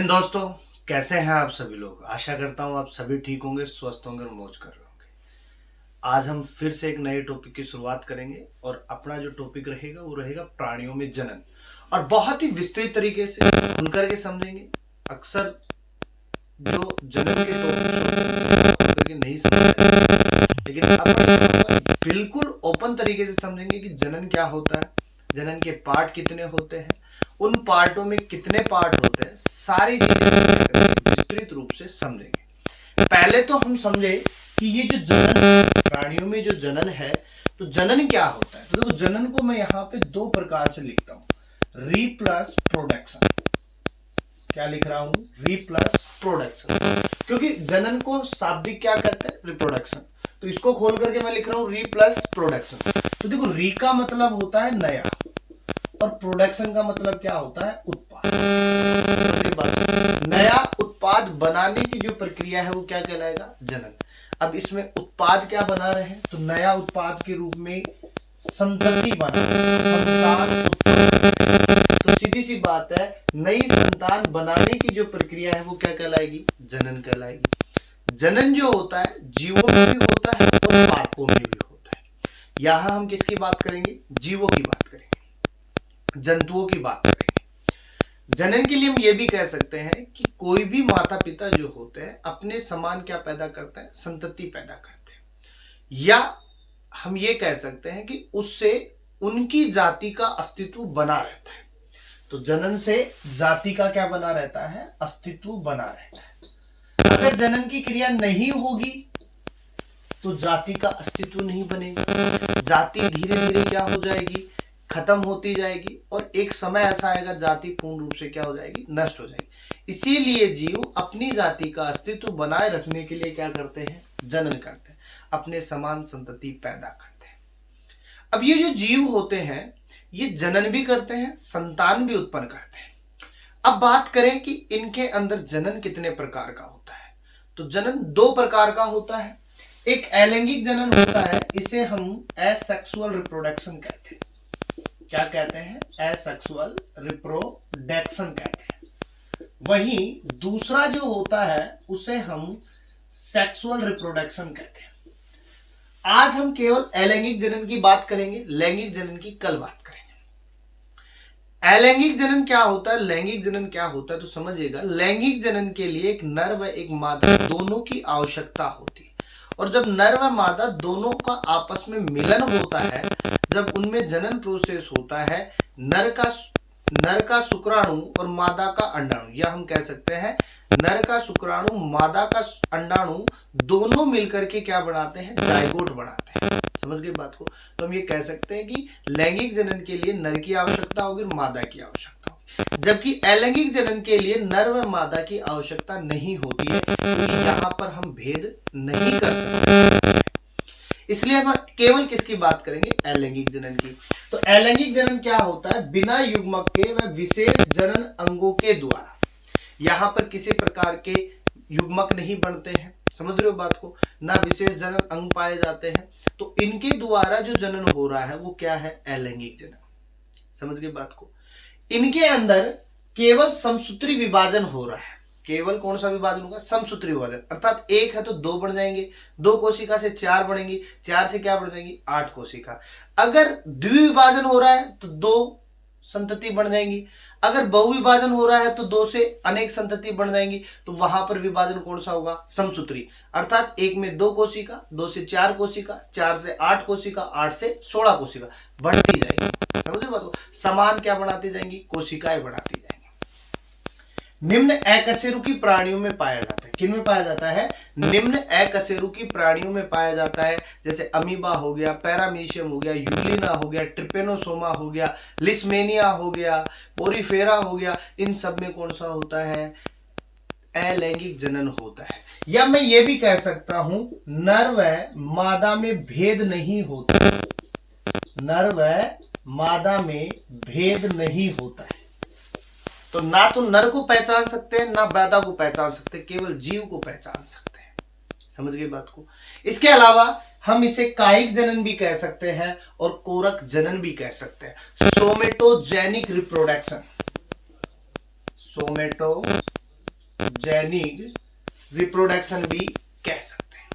हिंद दोस्तों, कैसे हैं आप सभी लोग। आशा करता हूं आप सभी ठीक होंगे, स्वस्थ होंगे और मौज कर रहे होंगे। आज हम फिर से एक नए टॉपिक की शुरुआत करेंगे और अपना जो टॉपिक रहेगा वो रहेगा प्राणियों में जनन, और बहुत ही विस्तृत तरीके से खुल करके समझेंगे। अक्सर जो जनन के टॉपिक खुल करके नहीं समझ, लेकिन अपन बिल्कुल ओपन तरीके से समझेंगे कि जनन क्या होता है, जनन के पार्ट कितने होते हैं, उन पार्टों में कितने पार्ट होते हैं, सारी चीजें विस्तृत रूप से समझेंगे। पहले तो हम समझे कि ये जो जनन, प्राणियों में जो जनन है, तो जनन क्या होता है। तो देखो, जनन को मैं यहाँ पे दो प्रकार से लिखता हूं, री प्लस प्रोडक्शन। क्या लिख रहा हूं? री प्लस प्रोडक्शन, क्योंकि जनन को शाब्दिक क्या कहते हैं? रिप्रोडक्शन। तो इसको खोल करके मैं लिख रहा हूं री प्लस प्रोडक्शन। तो देखो, री का मतलब होता है नया और प्रोडक्शन का मतलब क्या होता है? उत्पाद। नया उत्पाद बनाने की जो प्रक्रिया है वो क्या कहलाएगा? जनन। अब इसमें उत्पाद क्या बना रहे हैं? तो नया उत्पाद के रूप में संतति बना, संतान उत्पन्न। तो सीधी सी बात है, नई संतान बनाने की जो प्रक्रिया है वो क्या कहलाएगी? जनन कहलाएगी। जनन जो होता है जीवों में भी होता है और पादपों में भी होता है। यहां हम किसकी बात करेंगे? जीवों की बात करेंगे, जंतुओं की बात करेंगे। जनन के लिए हम ये भी कह सकते हैं कि कोई भी माता पिता जो होते हैं अपने समान क्या पैदा करते हैं? संतति पैदा करते हैं। या हम ये कह सकते हैं कि उससे उनकी जाति का अस्तित्व बना रहता है। तो जनन से जाति का क्या बना रहता है? अस्तित्व बना रहता है। अगर जनन की क्रिया नहीं होगी तो जाति का अस्तित्व नहीं बनेगा। जाति धीरे धीरे क्या हो जाएगी? खत्म होती जाएगी, और एक समय ऐसा आएगा जाति पूर्ण रूप से क्या हो जाएगी? नष्ट हो जाएगी। इसीलिए जीव अपनी जाति का अस्तित्व बनाए रखने के लिए क्या करते हैं? जनन करते हैं, अपने समान संतति पैदा करते हैं। अब ये जो जीव होते हैं ये जनन भी करते हैं, संतान भी उत्पन्न करते हैं। अब बात करें कि इनके अंदर जनन कितने प्रकार का होता है, तो जनन दो प्रकार का होता है। एक अलैंगिक जनन होता है, इसे हम एसेक्सुअल रिप्रोडक्शन कहते हैं। क्या कहते हैं? एसेक्सुअल रिप्रोडक्शन कहते हैं। वहीं दूसरा जो होता है उसे हम सेक्सुअल रिप्रोडक्शन कहते हैं। आज हम केवल अलैंगिक जनन की बात करेंगे, लैंगिक जनन की कल बात करेंगे। अलैंगिक जनन क्या होता है, लैंगिक जनन क्या होता है, तो समझिएगा। लैंगिक जनन के लिए एक नर व एक मादा दोनों की आवश्यकता होती है, और जब नर व मादा दोनों का आपस में मिलन होता है, जब उनमें जनन प्रोसेस होता है, नर का शुक्राणु और मादा का अंडाणु, या हम कह सकते हैं नर का शुक्राणु मादा का अंडाणु दोनों मिलकर के क्या बनाते हैं? जाइगोट बनाते हैं। समझ गए बात को? तो हम ये कह सकते हैं कि लैंगिक जनन के लिए नर की आवश्यकता होगी, मादा की आवश्यकता होगी, जबकि अलैंगिक जनन के लिए नर व मादा की आवश्यकता नहीं होती है, क्योंकि यहाँ पर हम भेद नहीं कर सकते। इसलिए हम केवल किसकी बात करेंगे? अलैंगिक जनन की। तो अलैंगिक जनन क्या होता है? बिना युग्मक के व विशेष जनन अंगों के द्वारा। यहां पर किसी प्रकार के युग्मक नहीं बनते हैं, समझ रहे हो बात को? ना विशेष जनन अंग पाए जाते हैं, तो इनके द्वारा जो जनन हो रहा है वो क्या है? अलैंगिक जनन। समझ गए बात को? इनके अंदर केवल समसूत्री विभाजन हो रहा है। केवल कौन सा विभाजन होगा? समसूत्री विभाजन। अर्थात एक है तो दो बन जाएंगे, दो कोशिका से चार बनेंगी, चार से क्या बन जाएंगी? 8 कोशिका। अगर द्विविभाजन हो रहा है तो दो संतति बन जाएंगी। अगर बहुविभाजन हो रहा है तो दो से अनेक संतति बन जाएंगी। तो वहां पर विभाजन कौन सा होगा? समसूत्री। अर्थात एक में 2 कोशिका, 2 से 4 कोशिका, 4 से 8 कोशिका, 8 से 16 कोशिका बढ़ती जाएगी। समझे बात को? समान क्या बनाती जाएंगी? कोशिकाएं बढ़ाती जाएंगी। निम्न अकशेरुकी प्राणियों में पाया जाता है। किन में पाया जाता है? निम्न अकशेरुकी प्राणियों में पाया जाता है, जैसे अमीबा हो गया, पैरामीशियम हो गया, यूग्लिना हो गया, ट्रिपेनोसोमा हो गया, लिस्मेनिया हो गया, पोरीफेरा हो गया। इन सब में कौन सा होता है? अलैंगिक जनन होता है। या मैं ये भी कह सकता हूं, नर व मादा में भेद नहीं होता। नर व मादा में भेद नहीं होता है। तो ना तो नर को पहचान सकते हैं, ना मादा को पहचान सकते, केवल जीव को पहचान सकते हैं। समझ गए बात को? इसके अलावा हम इसे कायिक जनन भी कह सकते हैं और कोरक जनन भी कह सकते हैं। सोमेटोजेनिक रिप्रोडक्शन, सोमेटोजेनिक जैनिक रिप्रोडक्शन भी कह सकते हैं।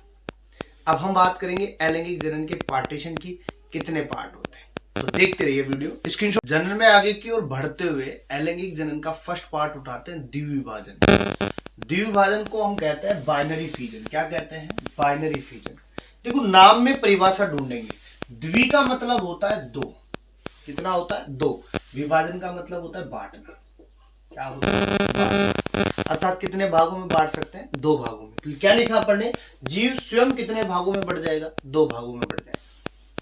अब हम बात करेंगे अलैंगिक जनन के पार्टीशन की, कितने पार्ट होते हैं, तो देखते रहिए वीडियो स्क्रीनशॉट। जनन में आगे की ओर बढ़ते हुए अलैंगिक जनन का फर्स्ट पार्ट उठाते हैं द्विविभाजन। द्विविभाजन को हम कहते हैं बाइनरी फिजन। क्या कहते हैं? Binary fission. देखो नाम में परिभाषा ढूंढेंगे। द्वि का मतलब होता है दो। कितना होता है? दो। विभाजन का मतलब होता है बांटना। क्या होता है? बांटना। अर्थात कितने भागों में बांट सकते हैं? दो भागों में। क्या लिखा अपन ने? जीव स्वयं कितने भागों में बढ़ जाएगा? दो भागों में बढ़ जाएगा।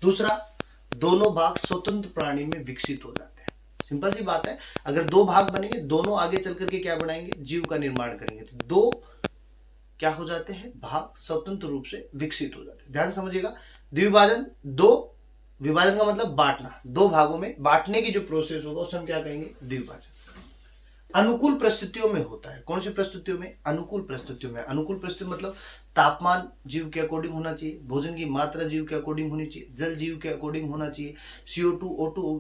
दूसरा, दोनों भाग स्वतंत्र प्राणी में विकसित हो जाते हैं। सिंपल सी बात है, अगर दो भाग बनेंगे, दोनों आगे चल करके क्या बनाएंगे? जीव का निर्माण करेंगे। तो दो क्या हो जाते हैं? भाग स्वतंत्र रूप से विकसित हो जाते हैं। ध्यान समझिएगा, द्विविभाजन दो, विभाजन का मतलब बांटना, दो भागों में बांटने की जो प्रोसेस होगा उसे हम क्या कहेंगे? द्विविभाजन। अनुकूल परिस्थितियों में होता है। कौन सी परिस्थितियों में? अनुकूल परिस्थितियों में। अनुकूल परिस्थिति मतलब तापमान जीव के अकॉर्डिंग होना चाहिए, भोजन की मात्रा जीव के अकॉर्डिंग होनी चाहिए, जल जीव के अकॉर्डिंग होना चाहिए, CO2 O2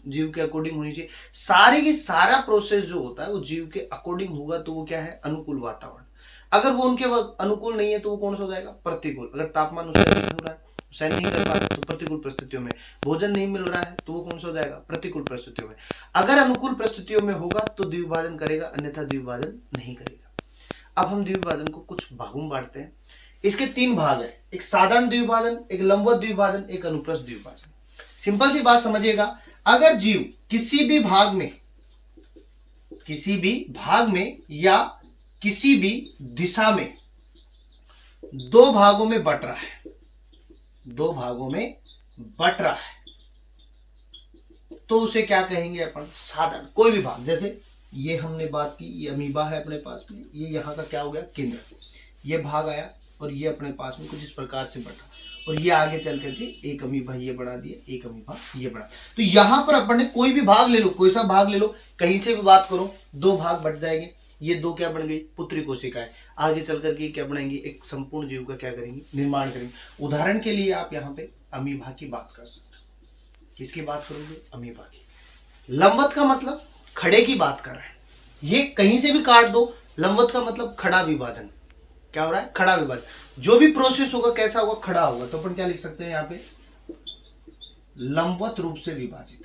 जीव के अकॉर्डिंग होनी चाहिए। सारी की सारा प्रोसेस जो होता है वो जीव के अकॉर्डिंग होगा, तो वो क्या है? अनुकूल वातावरण। अगर वो उनके अनुकूल नहीं है तो वो कौन सा हो जाएगा? प्रतिकूल। अगर तापमान उससे अधिक हो रहा है, सहन नहीं कर पा रहा तो प्रतिकूल परिस्थितियों में। भोजन नहीं मिल रहा है तो वो कौन सा हो जाएगा? प्रतिकूल परिस्थितियों में। अगर अनुकूल परिस्थितियों में होगा तो द्विविभाजन करेगा, अन्यथा द्विविभाजन नहीं करेगा। अब हम द्विविभाजन को कुछ भागों में बांटते हैं। इसके तीन भाग है, एक साधारण द्विविभाजन, एक लंबवत द्विविभाजन, एक अनुप्रस्थ द्विविभाजन। सिंपल सी बात समझिएगा, अगर जीव किसी भी भाग में या किसी भी दिशा में दो भागों में बट रहा है, दो भागों में बट रहा है, तो उसे क्या कहेंगे अपन? साधारण। कोई भी भाग, जैसे ये हमने बात की, ये अमीबा है अपने पास में, ये यहाँ का क्या हो गया? केंद्र। ये भाग आया और ये अपने पास में कुछ इस प्रकार से बटा, और ये आगे चल करके एक अमीबा ये बना दिया, एक अमीबा ये बना। तो यहां पर अपन ने कोई भी भाग ले लो, कोई सा भाग ले लो, कहीं से भी बात करो, दो भाग बट जाएंगे। ये दो क्या बन गई? पुत्री कोशिकाएं। आगे चल करके क्या बनाएंगे? एक संपूर्ण जीव का क्या करेंगे? निर्माण करेंगे। उदाहरण के लिए आप यहाँ पे अमीबा की बात कर सकते हो। किसकी बात करोगे? अमीबा की। लंबवत का मतलब खड़े की बात कर रहे हैं, ये कहीं से भी काट दो। लंबवत का मतलब खड़ा विभाजन। क्या हो रहा है? खड़ा विभाजन। जो भी प्रोसेस होगा कैसा होगा? खड़ा होगा। तो अपन क्या लिख सकते हैं यहाँ पे? लंबवत रूप से विभाजित,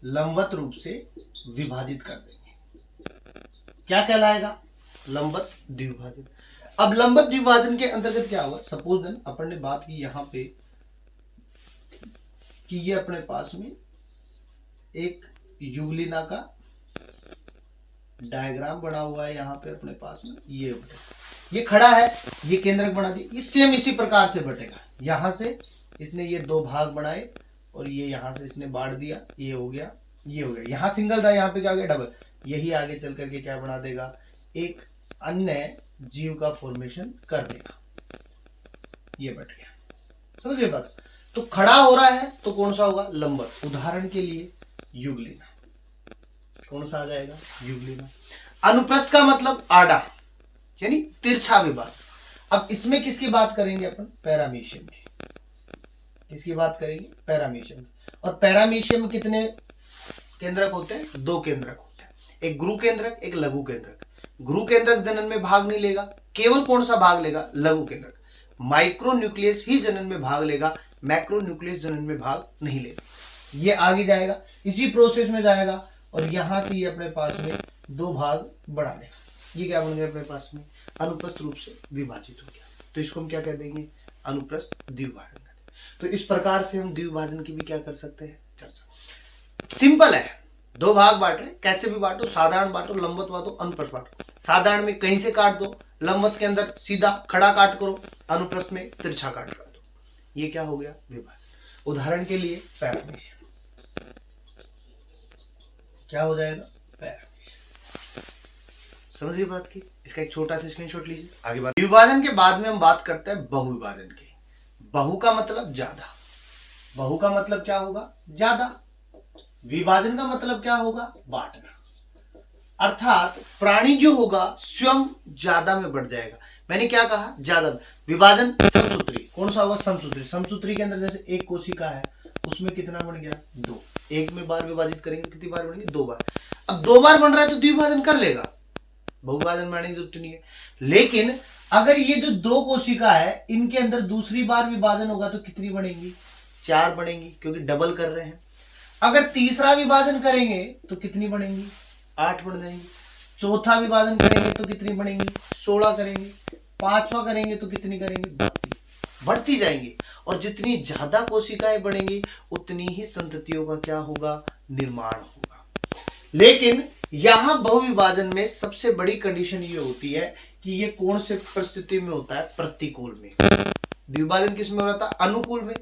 लंबवत रूप से विभाजित कर देंगे। क्या कहलाएगा? लंबवत द्विभाजन। अब लंबवत द्विभाजन के अंतर्गत क्या होगा? सपोज देन अपन ने बात की यहां पे कि ये अपने पास में एक युगलिना का डायग्राम बना हुआ है, यहां पे अपने पास में ये खड़ा है, ये केंद्रक बना दिया, ये सेम इसी प्रकार से बटेगा। यहां से इसने ये दो भाग बनाए और ये यहां से इसने बांट दिया, ये हो गया, ये हो गया। यहां सिंगल था, यहां पे क्या हो गया? डबल। यही आगे चल करके क्या बना देगा? एक अन्य जीव का फॉर्मेशन कर देगा। ये बट गया। समझ गए बात? तो खड़ा हो रहा है तो कौन सा होगा? लंबवत। उदाहरण के लिए युगलिना। कौन सा आ जाएगा? युगलिना। अनुप्रस्थ का मतलब आड़ा, यानी तिरछा विभाजन। अब इसमें किसकी बात करेंगे अपन? पैरामीशियम की। किसकी बात करेंगे? पैरामीशियम। और पैरामीशियम में कितने केंद्रक होते हैं? दो केंद्रक होते हैं, एक गुरु केंद्रक, एक लघु केंद्रक। गुरु केंद्रक जनन में भाग नहीं लेगा, केवल कौन सा भाग लेगा? लघु केंद्रक। माइक्रो न्यूक्लियस ही जनन में भाग लेगा, मैक्रो न्यूक्लियस जनन में भाग नहीं लेगा। ये आगे जाएगा, इसी प्रोसेस में जाएगा और यहां से ये अपने पास में दो भाग बढ़ा देगा। ये क्या बन गया अपने पास में? अनुप्रस्थ रूप से विभाजित हो गया। तो इसको हम क्या कह देंगे? अनुप्रस्थ द्विभाजन। तो इस प्रकार से हम द्विभाजन की भी क्या कर सकते हैं? चर्चा। सिंपल है, दो भाग बांट रहे, कैसे भी बांटो, साधारण बांटो, लंबवत बांटो, अनुप्रस्थ बांटो। साधारण में कहीं से काट दो, लंबवत के अंदर सीधा खड़ा काट करो, अनुप्रस्थ में तिरछा काट कर दो। ये क्या हो गया? विभाजन। उदाहरण के लिए पैरामीशियम। क्या हो जाएगा? पैरामीशियम। समझिए बात की। इसका एक छोटा सा स्क्रीनशॉट लीजिए, आगे बात। विभाजन के बाद में हम बात करते हैं बहुविभाजन की। बहु का मतलब ज्यादा, बहु का मतलब क्या होगा? ज्यादा। विभाजन का मतलब क्या होगा? बांटना। अर्थात प्राणी जो होगा स्वयं ज्यादा में बढ़ जाएगा। मैंने क्या कहा? ज्यादा। विभाजन समसूत्री। कौन सा होगा? समसूत्री। समसूत्री के अंदर जैसे एक कोशिका है, उसमें कितना बन गया? दो। एक में बार विभाजित करेंगे, कितनी बार बनेंगे? दो बार। अब दो बार बन रहा है तो द्विभाजन कर लेगा, बहुविभाजन में आने की जरूरत नहीं है। लेकिन अगर ये जो 2 कोशिका है इनके अंदर दूसरी बार विभाजन होगा तो कितनी बनेंगी? 4 बनेंगी, क्योंकि डबल कर रहे हैं। अगर तीसरा विभाजन करेंगे तो कितनी बनेंगी? 8 बन जाएंगी। चौथा विभाजन करेंगे तो कितनी बनेंगी? 16 करेंगे। पांचवा करेंगे तो कितनी करेंगे? बढ़ती जाएंगी। और जितनी ज्यादा कोशिकाएं बढ़ेंगी उतनी ही संततियों का क्या होगा? निर्माण होगा। लेकिन यहां बहुविभाजन में सबसे बड़ी कंडीशन ये होती है कि ये कौन से परिस्थिति में होता है? प्रतिकूल में। द्विभाजन किस में हो रहा था? अनुकूल में।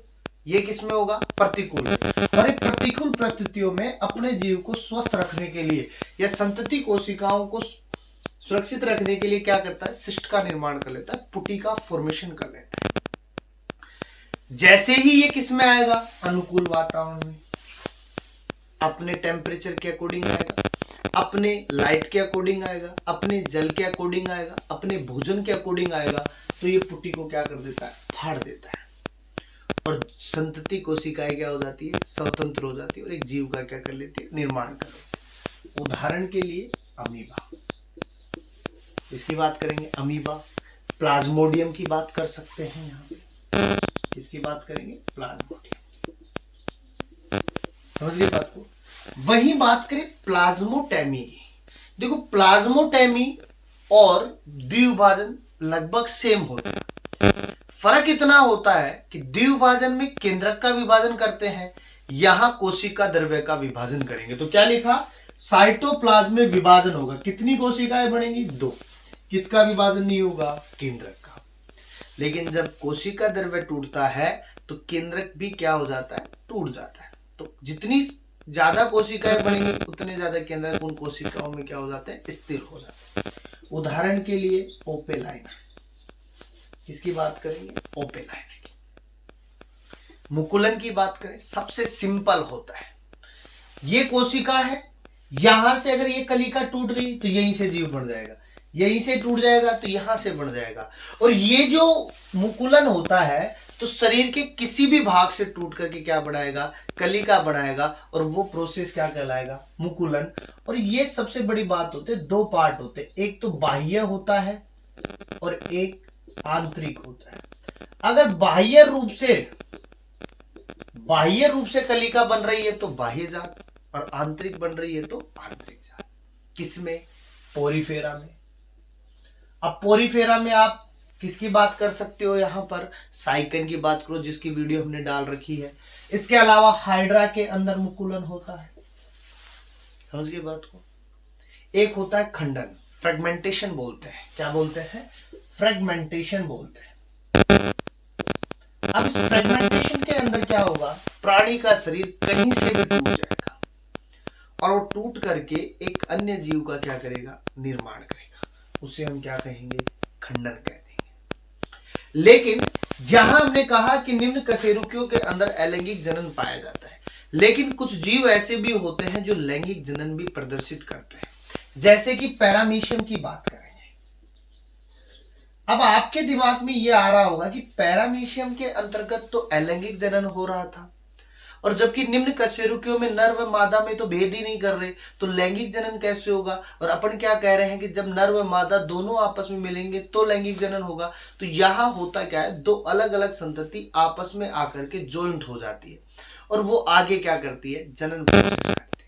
ये किस में होगा? प्रतिकूल में। और इन प्रतिकूल परिस्थितियों में अपने जीव को स्वस्थ रखने के लिए या संतति कोशिकाओं को सुरक्षित रखने के लिए क्या करता है? सिस्ट का निर्माण कर लेता है, पुटी का फॉर्मेशन कर लेता है। जैसे ही ये किस में आएगा? अनुकूल वातावरण में, अपने टेम्परेचर के अकॉर्डिंग आएगा, अपने लाइट के अकॉर्डिंग आएगा, अपने जल के अकॉर्डिंग आएगा, अपने भोजन के अकॉर्डिंग आएगा, तो ये पुटी को क्या कर देता है? फाड़ देता है। और संतति कोशिकाएं क्या हो जाती है? स्वतंत्र हो जाती है और एक जीव का क्या कर लेती है? निर्माण कर लेती है। उदाहरण के लिए अमीबा, इसकी बात करेंगे। अमीबा, प्लाज्मोडियम की बात कर सकते हैं। यहाँ पे इसकी बात करेंगे, प्लाज्मोडियम। समझ गए बात को? वही बात करें प्लाज्मोटेमी की। देखो, प्लाज्मोटेमी और द्विभाजन लगभग सेम होते हैं। फर्क इतना होता है कि द्विभाजन में केंद्रक का विभाजन करते हैं, यहां कोशिका द्रव्य का विभाजन करेंगे। तो क्या लिखा? साइटोप्लाज्म में विभाजन होगा। कितनी कोशिकाएं बनेंगी? 2। किसका विभाजन नहीं होगा? केंद्रक का। लेकिन जब कोशिका द्रव्य टूटता है तो केंद्रक भी क्या हो जाता है? टूट जाता है। तो जितनी ज्यादा कोशिकाएं बनेंगी उतने ज्यादा केंद्रक उन कोशिकाओं में क्या हो जाते हैं? स्थिर हो जाते हैं। उदाहरण के लिए ओपेलाइन, किसकी बात करेंगे? ओपेलाइन की। मुकुलन की बात करें, सबसे सिंपल होता है। ये कोशिका है, यहां से अगर ये कलिका टूट गई तो यहीं से जीव बन जाएगा, यहीं से टूट जाएगा तो यहां से बन जाएगा। और ये जो मुकुलन होता है तो शरीर के किसी भी भाग से टूट करके क्या बनाएगा? कलिका बनाएगा। और वो प्रोसेस क्या कहलाएगा? मुकुलन। और ये सबसे बड़ी बात होती है, 2 पार्ट होते हैं, एक तो बाह्य होता है और एक आंतरिक होता है। अगर बाह्य रूप से कलिका बन रही है तो बाह्य जात, और आंतरिक बन रही है तो आंतरिक जात। किसमें? पोरीफेरा में। अब पोरीफेरा में आप किसकी बात कर सकते हो? यहां पर साइकन की बात करो, जिसकी वीडियो हमने डाल रखी है। इसके अलावा हाइड्रा के अंदर मुकुलन होता है। समझ गए बात को? एक होता है खंडन, फ्रेगमेंटेशन बोलते हैं। क्या बोलते हैं? फ्रेगमेंटेशन बोलते हैं। अब इस फ्रेगमेंटेशन के अंदर क्या होगा? प्राणी का शरीर कहीं से भी टूट जाएगा और वो टूट करके एक अन्य जीव का क्या करेगा? निर्माण करेगा। उसे हम क्या कहेंगे? खंडन कह देंगे। लेकिन जहां हमने कहा कि निम्न कशेरुकियों के अंदर अलैंगिक जनन पाया जाता है, लेकिन कुछ जीव ऐसे भी होते हैं जो लैंगिक जनन भी प्रदर्शित करते हैं, जैसे कि पैरामीशियम की बात करेंगे। अब आपके दिमाग में यह आ रहा होगा कि पैरामीशियम के अंतर्गत तो अलैंगिक जनन हो रहा था, और जबकि निम्न कशेरुकियों में नर व मादा में तो भेद ही नहीं कर रहे, तो लैंगिक जनन कैसे होगा? और अपन क्या कह रहे हैं कि जब नर व मादा दोनों आपस में मिलेंगे तो लैंगिक जनन होगा। तो यहां होता क्या है? 2 अलग अलग संतति आपस में आकर के ज्वाइंट हो जाती है और वो आगे क्या करती है? जनन प्रोसेस करती है।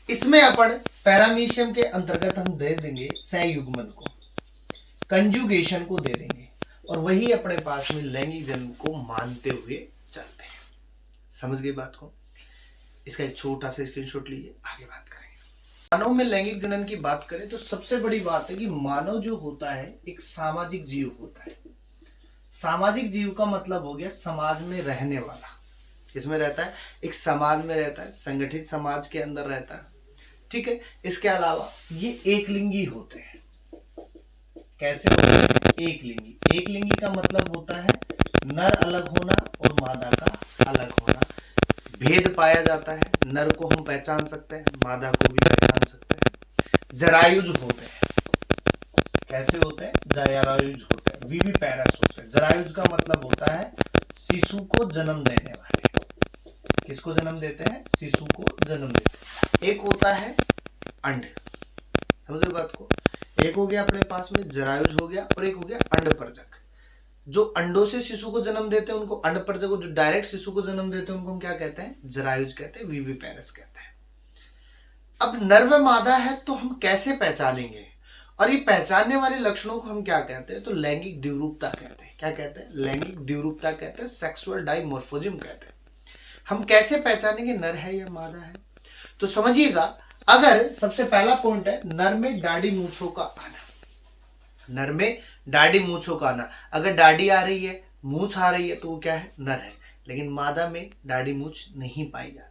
इसमें अपन पैरामीशियम के अंतर्गत हम दे देंगे सहयुग्मन को, कंजुगेशन को दे देंगे, और वही अपने पास में लैंगिक जनन को मानते हुए चलते हैं। समझ गए बात को? इसका एक छोटा सा स्क्रीनशॉट लीजिए, आगे बात करेंगे। मानव में लैंगिक जनन की बात करें तो सबसे बड़ी बात है कि मानव जो होता है एक सामाजिक जीव होता है। सामाजिक जीव का मतलब हो गया समाज में रहने वाला। किसमें रहता है? एक समाज में रहता है, संगठित समाज के अंदर रहता है। ठीक है। इसके अलावा ये एकलिंगी होते हैं। कैसे होते हैं? एकलिंगी। एकलिंगी का मतलब होता है नर अलग होना और मादा का अलग होना। भेद पाया जाता है, नर को हम पहचान सकते हैं, मादा को भी पहचान सकते हैं। जरायुज होते हैं। कैसे होते हैं? जरायुज होते हैं, विविपैरस होते हैं। जरायुज का मतलब होता है शिशु को जन्म देने वाले। किसको जन्म देते हैं? शिशु को जन्म देते हैं। एक होता है अंड, समझ रहे बात को? एक हो गया अपने पास में जरायुज हो गया, और एक हो गया अंडपरजक। जो अंडों से शिशु को जन्म देते हैं उनको अंडपरजक, और जो डायरेक्ट शिशु को जन्म देते हैं उनको हम क्या कहते हैं? जरायुज कहते हैं, विविपेरस कहते हैं। अब नर व मादा है तो हम कैसे पहचानेंगे, और ये पहचानने वाले लक्षणों को हम क्या कहते हैं? तो लैंगिक द्विरूपता कहते हैं। क्या कहते हैं? लैंगिक द्विरूपता कहते हैं, सेक्सुअल डाइमॉर्फिज्म कहते हैं। हम कैसे पहचानेंगे नर है या मादा है? तो समझिएगा, अगर सबसे पहला पॉइंट है नर में दाढ़ी मूंछों का आना। नर में दाढ़ी मूंछों का आना, अगर दाढ़ी आ रही है, मूंछ आ रही है तो वो क्या है? नर है। लेकिन मादा में दाढ़ी मूंछ नहीं पाई जाती।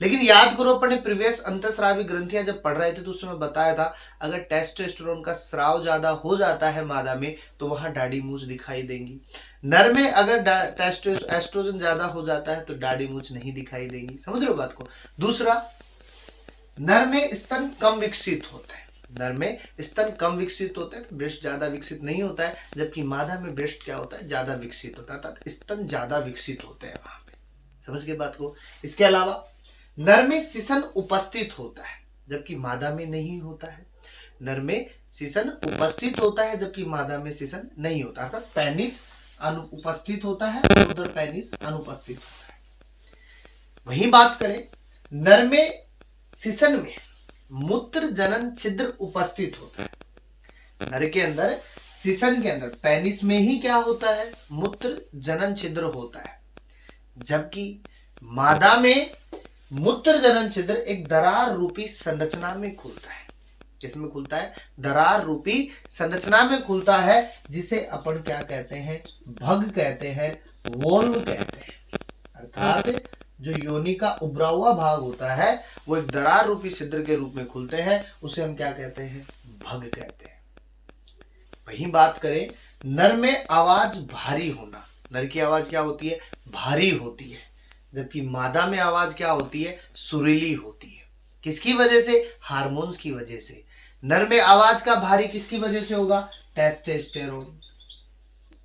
लेकिन याद करो, अपने प्रीवियस अंतःस्रावी ग्रंथियां जब पढ़ रहे थे तो उसमें बताया था, अगर टेस्टोस्टेरोन का स्राव ज्यादा हो जाता है मादा में तो वहां दाढ़ी मूंछ दिखाई देंगी। नर में अगर एस्ट्रोजन ज्यादा हो जाता है तो दाढ़ी मूंछ नहीं दिखाई देंगी। समझ रहे हो बात को? दूसरा, नर में स्तन कम विकसित होते हैं। नर में स्तन कम विकसित होते हैं, ब्रेस्ट ज्यादा विकसित नहीं होता है, जबकि मादा में ब्रेस्ट क्या होता है? ज्यादा विकसित होता है, अर्थात स्तन ज्यादा विकसित होते हैं वहां पे। समझ गए बात को? इसके अलावा नर में सिसन उपस्थित होता है, जबकि मादा में नहीं होता है। नर में सिसन उपस्थित होता है, जबकि मादा में सिसन नहीं होता, अर्थात पेनिस अनुपस्थित होता है और उधर पेनिस अनुपस्थित होता है। वही बात करें, नर में सिसन में मूत्र जनन छिद्र उपस्थित होता है। नर के अंदर सिसन के अंदर पेनिस में ही क्या होता है? मूत्र जनन छिद्र होता है, जबकि मादा में मूत्र जनन छिद्र एक दरार रूपी संरचना में खुलता है। किसमें खुलता है? दरार रूपी संरचना में खुलता है, जिसे अपन क्या कहते हैं? भग कहते हैं, वोल्व कहते हैं। अर्थात जो योनि का उभरा हुआ भाग होता है वो एक दरार रूपी छिद्र के रूप में खुलते हैं, उसे हम क्या कहते हैं? भग कहते हैं। वही बात करें, नर में आवाज भारी होना। नर की आवाज क्या होती है? भारी होती है, जबकि मादा में आवाज क्या होती है? सुरीली होती है। किसकी वजह से? हार्मोन्स की वजह से। नर में आवाज का भारी किसकी वजह से होगा? टेस्टोस्टेरोन।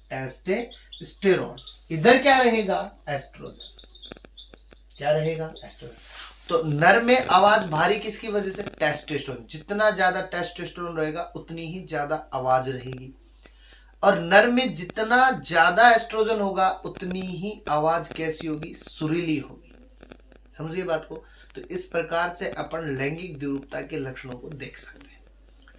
टेस्टोस्टेरोन। इधर क्या रहेगा? एस्ट्रोजन। क्या रहेगा? एस्ट्रोजन। तो नर में आवाज भारी किसकी वजह से? टेस्टोस्टेरोन। जितना ज्यादा टेस्टोस्टेरोन रहेगा उतनी ही ज्यादा आवाज रहेगी, और नर में जितना ज्यादा एस्ट्रोजन होगा उतनी ही आवाज कैसी होगी? सुरीली होगी। समझिए बात को? तो इस प्रकार से अपन लैंगिक द्विरूपता के लक्षणों को देख सकते हैं।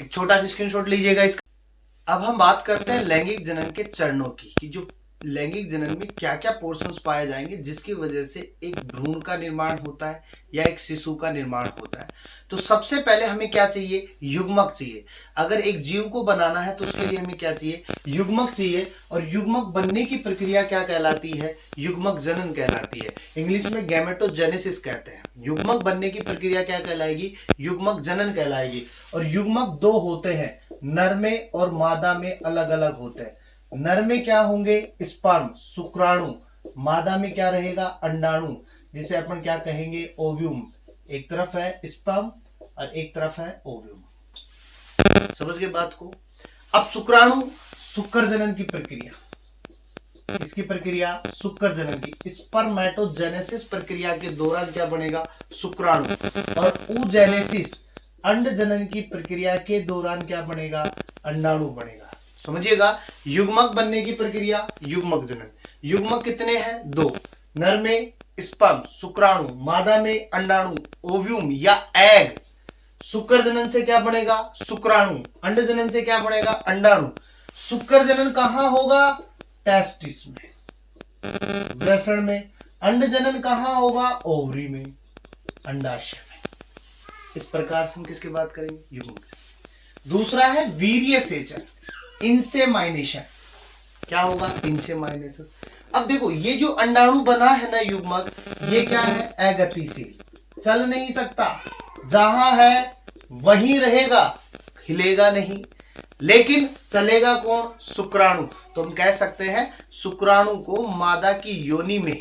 एक छोटा सा स्क्रीनशॉट लीजिएगा इसका। अब हम बात करते हैं लैंगिक जनन के चरणों की, कि जो लैंगिक जनन में क्या क्या पोर्शंस पाए जाएंगे जिसकी वजह से एक भ्रूण का निर्माण होता है या एक शिशु का निर्माण होता है। तो सबसे पहले हमें क्या चाहिए? युग्मक चाहिए। अगर एक जीव को बनाना है तो उसके लिए हमें क्या चाहिए? युग्मक चाहिए। और युग्मक बनने की प्रक्रिया क्या कहलाती है? युग्मक जनन कहलाती है। इंग्लिश में गैमेटोजेनेसिस कहते हैं। युग्मक बनने की प्रक्रिया क्या कहलाएगी? युग्मक जनन कहलाएगी। और युग्मक दो होते हैं, नर में और मादा में अलग अलग होते हैं। नर में क्या होंगे? स्पर्म, शुक्राणु। मादा में क्या रहेगा? अंडाणु, जिसे अपन क्या कहेंगे? ओव्यूम। एक तरफ है स्पर्म और एक तरफ है ओव्यूम। समझ गए बात को? अब शुक्राणु, शुक्र जनन की प्रक्रिया। इसकी प्रक्रिया शुक्र जनन की, स्पर्मेटोजेनेसिस प्रक्रिया के दौरान क्या बनेगा? शुक्राणु। और oogenesis, अंड जनन की प्रक्रिया के दौरान क्या बनेगा? अंडाणु बनेगा। समझिएगा, युग्मक बनने की प्रक्रिया, युग्मक जनन। युग्मक कितने हैं? दो। नर में स्पर्म, शुक्राणु, मादा में अंडाणु, ओव्यूम या एग। शुक्र जनन से क्या बनेगा? शुक्राणु। अंड जनन से क्या बनेगा? अंडाणु। शुक्र जनन कहां होगा? टेस्टिस में, वृषण में। अंड जनन कहां होगा? ओवरी में, अंडाशय में। इस प्रकार से हम किसकी बात करेंगे? युग्मक। दूसरा है वीर्य सेचन, इंसेमाइनेशन। क्या होगा? इंसेमाइनेशन। अब देखो, ये जो अंडाणु बना है ना युग्मक, ये क्या है? अगतिशील, चल नहीं सकता, जहां है वहीं रहेगा, हिलेगा नहीं। लेकिन चलेगा कौन? शुक्राणु। तो हम कह सकते हैं शुक्राणु को मादा की योनि में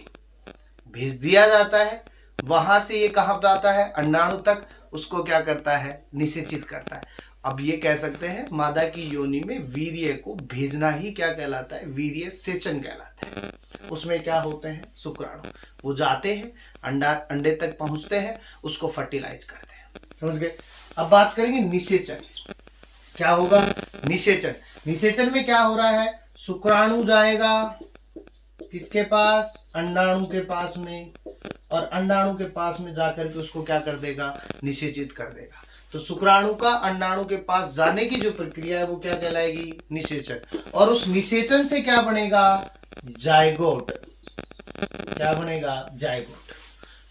भेज दिया जाता है, वहां से ये कहां पे आता है? अंडाणु तक, उसको क्या करता है? निषेचित करता है। अब ये कह सकते हैं मादा की योनि में वीर्य को भेजना ही क्या कहलाता है? वीर्य सेचन कहलाता है। उसमें क्या होते हैं? शुक्राणु। वो जाते हैं, अंडे तक पहुंचते हैं, उसको फर्टिलाइज करते हैं। समझ गए? अब बात करेंगे निषेचन। क्या होगा? निषेचन। निषेचन में क्या हो रहा है? शुक्राणु जाएगा किसके पास? अंडाणु के पास में, और अंडाणु के पास में जाकर के उसको क्या कर देगा? निषेचित कर देगा। तो शुक्राणु का अंडाणु के पास जाने की जो प्रक्रिया है वो क्या कहलाएगी? निषेचन। और उस निषेचन से क्या बनेगा? जायगोट। क्या बनेगा? जायगोट।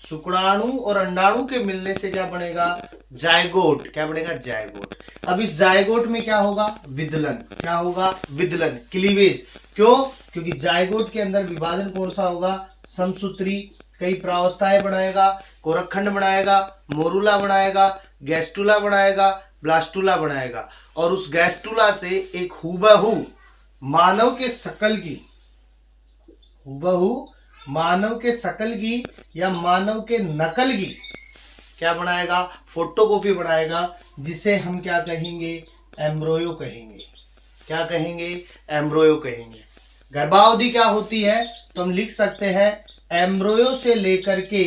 शुक्राणु और अंडाणु के मिलने से क्या बनेगा? जायगोट। क्या बनेगा? जायगोट। अब इस जायगोट में क्या होगा? विदलन। क्या होगा? विदलन, क्लीवेज। क्यों? क्योंकि जायगोट के अंदर विभाजन कौन सा होगा? समसूत्री। कई प्रावस्थाएं बनाएगा, कोरकखंड बनाएगा, मोरूला बनाएगा, गैस्टुला बनाएगा, ब्लास्टुला बनाएगा। और उस गैस्टुला से एक हूबहू मानव के शकल की, हूबहू मानव के शकल की या मानव के नकल की क्या बनाएगा? फोटोकॉपी बनाएगा, जिसे हम क्या कहेंगे? एम्ब्रोयो कहेंगे। क्या कहेंगे? एम्ब्रोयो कहेंगे। गर्भावधि क्या होती है? तो हम लिख सकते हैं एम्ब्रोयो से लेकर के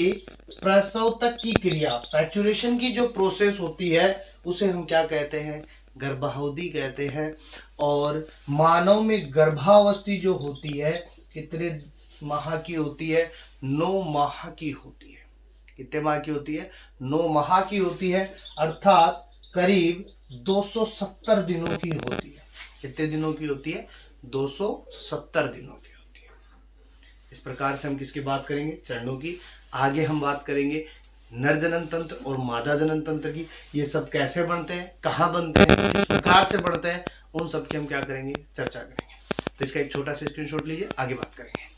प्रसव तक की क्रिया, पैचुरेशन की जो प्रोसेस होती है उसे हम क्या कहते हैं? गर्भावधि कहते हैं। और मानव में गर्भावस्था जो होती है कितने माह की होती है? 9 माह की होती है। कितने माह की होती है? 9 माह की होती है, अर्थात करीब 270 दिनों की होती है। कितने दिनों की होती है? 270 दिनों की होती है। इस प्रकार से हम किसकी बात करेंगे? चरणों की। आगे हम बात करेंगे नर जनन तंत्र और मादा जनन तंत्र की। ये सब कैसे बनते हैं, कहाँ बनते हैं, किस प्रकार से बढ़ते हैं, उन सब की हम क्या करेंगे? चर्चा करेंगे। तो इसका एक छोटा सा स्क्रीनशॉट लीजिए, आगे बात करेंगे।